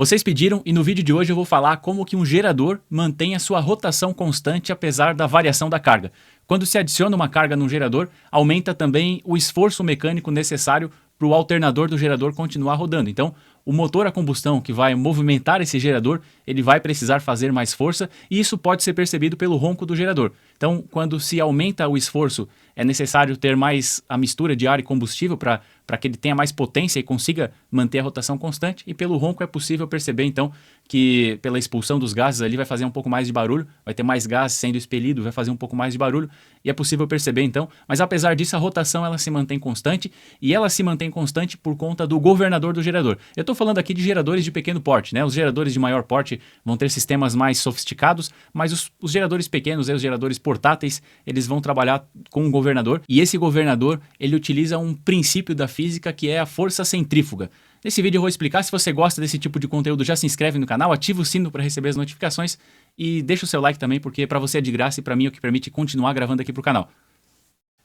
Vocês pediram e no vídeo de hoje eu vou falar como que um gerador mantém a sua rotação constante apesar da variação da carga. Quando se adiciona uma carga no gerador, aumenta também o esforço mecânico necessário para o alternador do gerador continuar rodando. Então, o motor a combustão que vai movimentar esse gerador, ele vai precisar fazer mais força e isso pode ser percebido pelo ronco do gerador. Então, quando se aumenta o esforço, é necessário ter mais a mistura de ar e combustível para que ele tenha mais potência e consiga manter a rotação constante. E pelo ronco é possível perceber, então, que pela expulsão dos gases ali vai fazer um pouco mais de barulho, vai ter mais gás sendo expelido, vai fazer um pouco mais de barulho, e é possível perceber, então. Mas apesar disso, a rotação ela se mantém constante, e ela se mantém constante por conta do governador do gerador. Eu estou falando aqui de geradores de pequeno porte, né? Os geradores de maior porte vão ter sistemas mais sofisticados, mas os geradores pequenos, os geradores portáteis, eles vão trabalhar com um governador, e esse governador, ele utiliza um princípio da física que é a força centrífuga. Nesse vídeo eu vou explicar. Se você gosta desse tipo de conteúdo, já se inscreve no canal, ativa o sino para receber as notificações e deixa o seu like também, porque para você é de graça e para mim é o que permite continuar gravando aqui para o canal.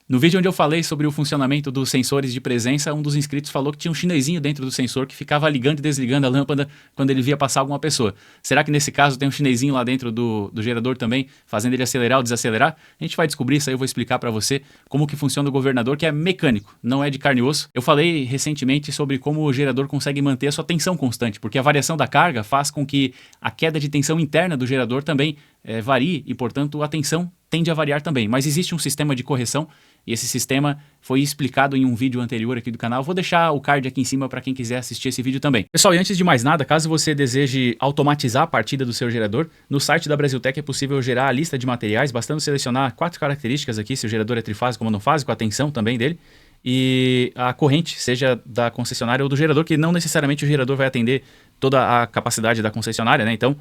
No vídeo onde eu falei sobre o funcionamento dos sensores de presença, um dos inscritos falou que tinha um chinesinho dentro do sensor que ficava ligando e desligando a lâmpada quando ele via passar alguma pessoa. Será que nesse caso tem um chinesinho lá dentro do gerador também, fazendo ele acelerar ou desacelerar? A gente vai descobrir isso aí, eu vou explicar para você como que funciona o governador, que é mecânico, não é de carne e osso. Eu falei recentemente sobre como o gerador consegue manter a sua tensão constante, porque a variação da carga faz com que a queda de tensão interna do gerador também varie e, portanto, a tensão tende a variar também. Mas existe um sistema de correção e esse sistema foi explicado em um vídeo anterior aqui do canal. Vou deixar o card aqui em cima para quem quiser assistir esse vídeo também. Pessoal, e antes de mais nada, caso você deseje automatizar a partida do seu gerador, no site da Brasiltec é possível gerar a lista de materiais, bastando selecionar 4 características aqui, se o gerador é trifásico ou monofásico, a tensão também dele, e a corrente, seja da concessionária ou do gerador, que não necessariamente o gerador vai atender toda a capacidade da concessionária, né? Então,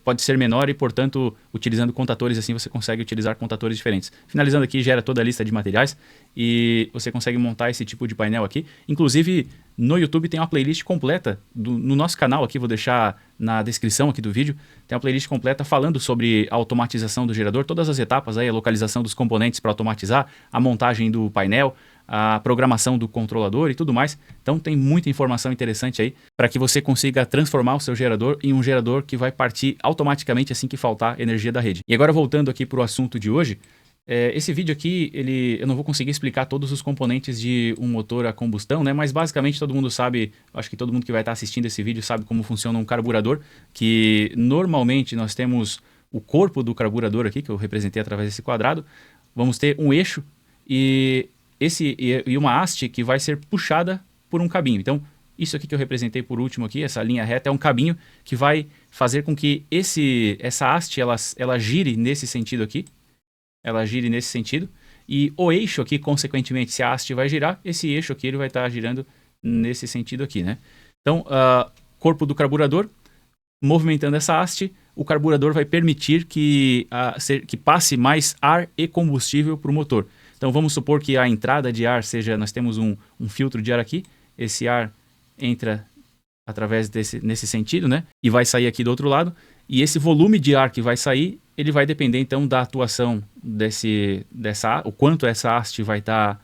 pode ser menor e, portanto, utilizando contatores assim, você consegue utilizar contatores diferentes. Finalizando aqui, gera toda a lista de materiais e você consegue montar esse tipo de painel aqui. Inclusive, no YouTube tem uma playlist completa, no nosso canal aqui, vou deixar na descrição aqui do vídeo, tem uma playlist completa falando sobre a automatização do gerador, todas as etapas, aí, a localização dos componentes para automatizar, a montagem do painel, a programação do controlador e tudo mais. Então tem muita informação interessante aí para que você consiga transformar o seu gerador em um gerador que vai partir automaticamente assim que faltar energia da rede. E agora voltando aqui para o assunto de hoje, esse vídeo aqui, eu não vou conseguir explicar todos os componentes de um motor a combustão, né? Mas basicamente todo mundo sabe, acho que todo mundo que vai estar assistindo esse vídeo sabe como funciona um carburador, que normalmente nós temos o corpo do carburador aqui, que eu representei através desse quadrado, vamos ter um eixo e uma haste que vai ser puxada por um cabinho. Então, isso aqui que eu representei por último aqui, essa linha reta, é um cabinho que vai fazer com que essa haste ela gire nesse sentido aqui. Ela gire nesse sentido. E o eixo aqui, consequentemente, se a haste vai girar, esse eixo aqui ele vai estar girando nesse sentido aqui, né? Então, corpo do carburador, movimentando essa haste, o carburador vai permitir que passe mais ar e combustível para o motor. Então vamos supor que a entrada de ar seja, nós temos um filtro de ar aqui, esse ar entra através nesse sentido, né? E vai sair aqui do outro lado, e esse volume de ar que vai sair, ele vai depender então da atuação o quanto essa haste vai estar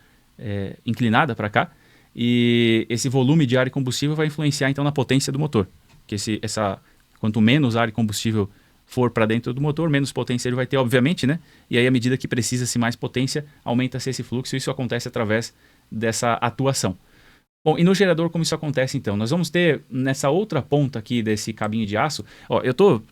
inclinada para cá, e esse volume de ar e combustível vai influenciar então na potência do motor, que quanto menos ar e combustível for para dentro do motor, menos potência ele vai ter, obviamente, né? E aí, à medida que precisa-se mais potência, aumenta-se esse fluxo, e isso acontece através dessa atuação. Bom, e no gerador, como isso acontece, então? Nós vamos ter, nessa outra ponta aqui desse cabinho de aço,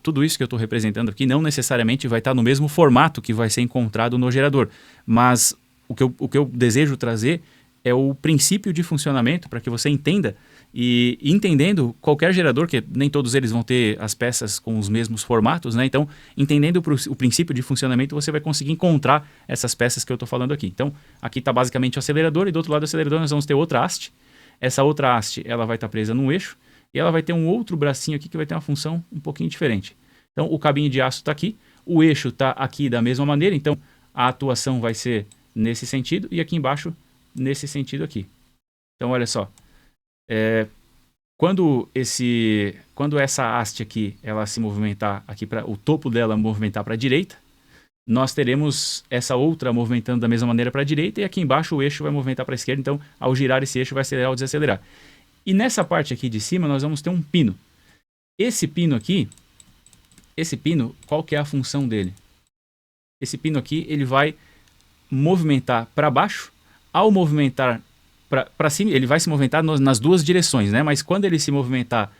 tudo isso que eu estou representando aqui não necessariamente vai estar no mesmo formato que vai ser encontrado no gerador, mas o que eu desejo trazer é o princípio de funcionamento para que você entenda. E entendendo qualquer gerador, que nem todos eles vão ter as peças com os mesmos formatos, né? Então, entendendo o princípio de funcionamento, você vai conseguir encontrar essas peças que eu estou falando aqui. Então, aqui está basicamente o acelerador, e do outro lado do acelerador nós vamos ter outra haste. Essa outra haste ela vai estar presa num eixo, e ela vai ter um outro bracinho aqui que vai ter uma função um pouquinho diferente. Então, o cabinho de aço está aqui, o eixo está aqui da mesma maneira, então a atuação vai ser nesse sentido, e aqui embaixo nesse sentido aqui. Então, olha só. Quando essa haste aqui ela se movimentar aqui para o topo dela movimentar para a direita, nós teremos essa outra movimentando da mesma maneira para a direita, e aqui embaixo o eixo vai movimentar para a esquerda. Então, ao girar esse eixo vai acelerar ou desacelerar. E nessa parte aqui de cima nós vamos ter um pino. Esse pino aqui, qual que é a função dele? Esse pino aqui, ele vai movimentar para baixo. Ao movimentar para cima, ele vai se movimentar nas duas direções, né? Mas quando ele se movimentar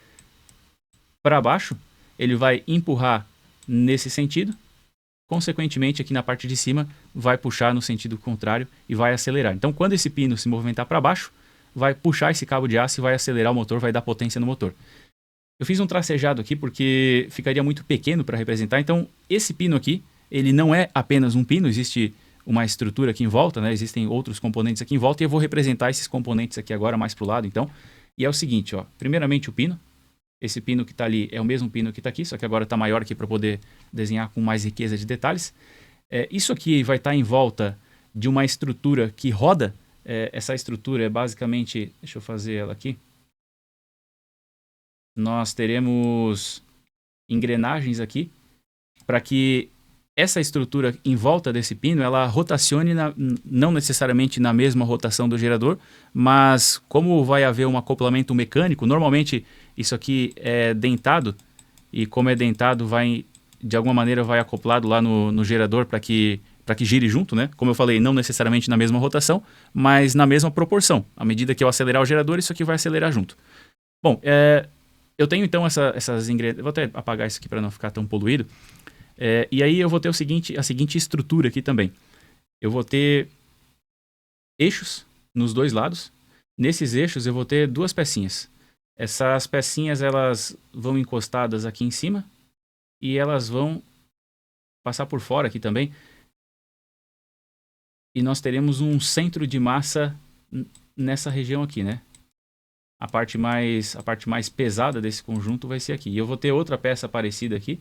para baixo, ele vai empurrar nesse sentido. Consequentemente, aqui na parte de cima, vai puxar no sentido contrário e vai acelerar. Então, quando esse pino se movimentar para baixo, vai puxar esse cabo de aço e vai acelerar o motor, vai dar potência no motor. Eu fiz um tracejado aqui porque ficaria muito pequeno para representar. Então, esse pino aqui, ele não é apenas um pino, existe uma estrutura aqui em volta, né? Existem outros componentes aqui em volta e eu vou representar esses componentes aqui agora mais para o lado, então. E é o seguinte, ó, primeiramente o pino. Esse pino que está ali é o mesmo pino que está aqui, só que agora está maior aqui para poder desenhar com mais riqueza de detalhes. Isso aqui vai estar em volta de uma estrutura que roda. Essa estrutura é basicamente... Deixa eu fazer ela aqui. Nós teremos engrenagens aqui para que essa estrutura em volta desse pino, ela rotacione, não necessariamente na mesma rotação do gerador, mas como vai haver um acoplamento mecânico, normalmente isso aqui é dentado, e como é dentado, de alguma maneira vai acoplado lá no gerador para que gire junto, né? Como eu falei, não necessariamente na mesma rotação, mas na mesma proporção. À medida que eu acelerar o gerador, isso aqui vai acelerar junto. Bom, eu tenho então essas engrenagens, vou até apagar isso aqui para não ficar tão poluído. E aí eu vou ter a seguinte estrutura aqui também. Eu vou ter eixos nos dois lados. Nesses eixos eu vou ter duas pecinhas. Essas pecinhas elas vão encostadas aqui em cima e elas vão passar por fora aqui também. E nós teremos um centro de massa nessa região aqui, né? A parte mais pesada desse conjunto vai ser aqui. E eu vou ter outra peça parecida aqui.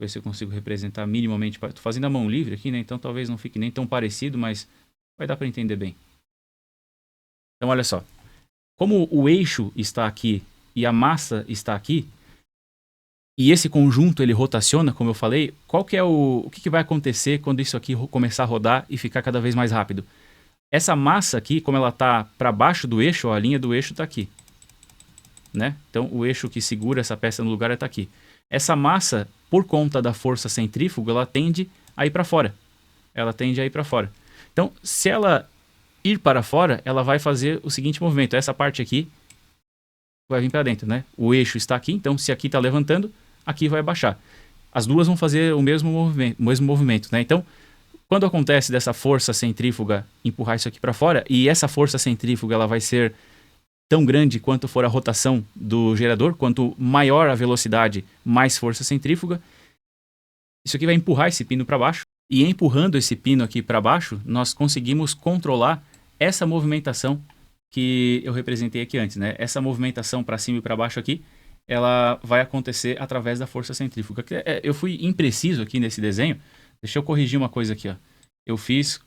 Ver se eu consigo representar minimamente. Estou fazendo a mão livre aqui, né? Então talvez não fique nem tão parecido, mas vai dar para entender bem. Então olha só. Como o eixo está aqui e a massa está aqui, e esse conjunto ele rotaciona, como eu falei, qual que é o que vai acontecer quando isso aqui começar a rodar e ficar cada vez mais rápido? Essa massa aqui, como ela está para baixo do eixo, ó, a linha do eixo está aqui, né? Então o eixo que segura essa peça no lugar está aqui. Essa massa, por conta da força centrífuga, ela tende a ir para fora. Então, se ela ir para fora, ela vai fazer o seguinte movimento. Essa parte aqui vai vir para dentro, né? O eixo está aqui, então se aqui está levantando, aqui vai baixar. As duas vão fazer o mesmo movimento, né? Então, quando acontece dessa força centrífuga empurrar isso aqui para fora, e essa força centrífuga ela vai ser tão grande quanto for a rotação do gerador, quanto maior a velocidade, mais força centrífuga, isso aqui vai empurrar esse pino para baixo, e empurrando esse pino aqui para baixo, nós conseguimos controlar essa movimentação que eu representei aqui antes, né? Essa movimentação para cima e para baixo aqui, ela vai acontecer através da força centrífuga. Eu fui impreciso aqui nesse desenho, deixa eu corrigir uma coisa aqui, ó. Eu fiz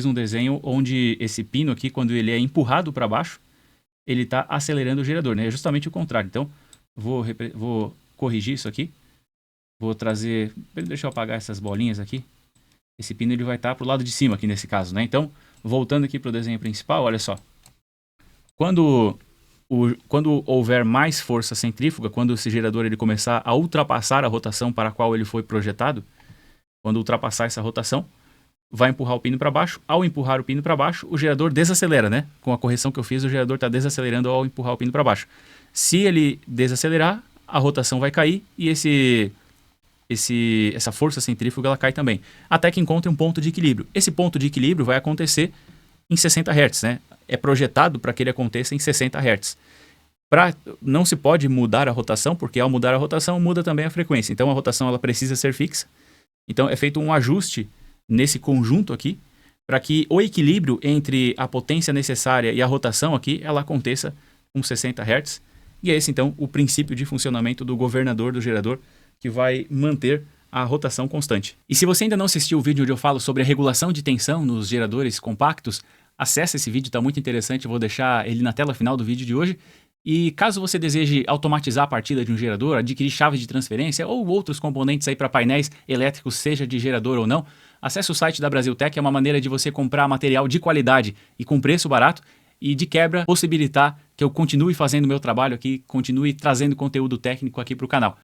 um desenho onde esse pino aqui, quando ele é empurrado para baixo, ele está acelerando o gerador, né? É justamente o contrário. Então, vou corrigir isso aqui. Vou trazer... Deixa eu apagar essas bolinhas aqui. Esse pino ele vai estar para o lado de cima aqui nesse caso, né? Então, voltando aqui para o desenho principal, olha só. Quando houver mais força centrífuga, quando esse gerador ele começar a ultrapassar a rotação para a qual ele foi projetado, quando ultrapassar essa rotação, vai empurrar o pino para baixo. Ao empurrar o pino para baixo, o gerador desacelera, né? Com a correção que eu fiz, o gerador está desacelerando ao empurrar o pino para baixo. Se ele desacelerar, a rotação vai cair e essa força centrífuga ela cai também. Até que encontre um ponto de equilíbrio. Esse ponto de equilíbrio vai acontecer em 60 Hz, né? É projetado para que ele aconteça em 60 Hz. Não se pode mudar a rotação, porque ao mudar a rotação, muda também a frequência. Então a rotação ela precisa ser fixa. Então é feito um ajuste nesse conjunto aqui, para que o equilíbrio entre a potência necessária e a rotação aqui, ela aconteça com 60 Hz. E é esse então o princípio de funcionamento do governador do gerador, que vai manter a rotação constante. E se você ainda não assistiu o vídeo onde eu falo sobre a regulação de tensão nos geradores compactos, acesse esse vídeo, está muito interessante, eu vou deixar ele na tela final do vídeo de hoje. E caso você deseje automatizar a partida de um gerador, adquirir chaves de transferência ou outros componentes aí para painéis elétricos, seja de gerador ou não, acesse o site da Brasiltec, é uma maneira de você comprar material de qualidade e com preço barato e de quebra possibilitar que eu continue fazendo o meu trabalho aqui, continue trazendo conteúdo técnico aqui para o canal.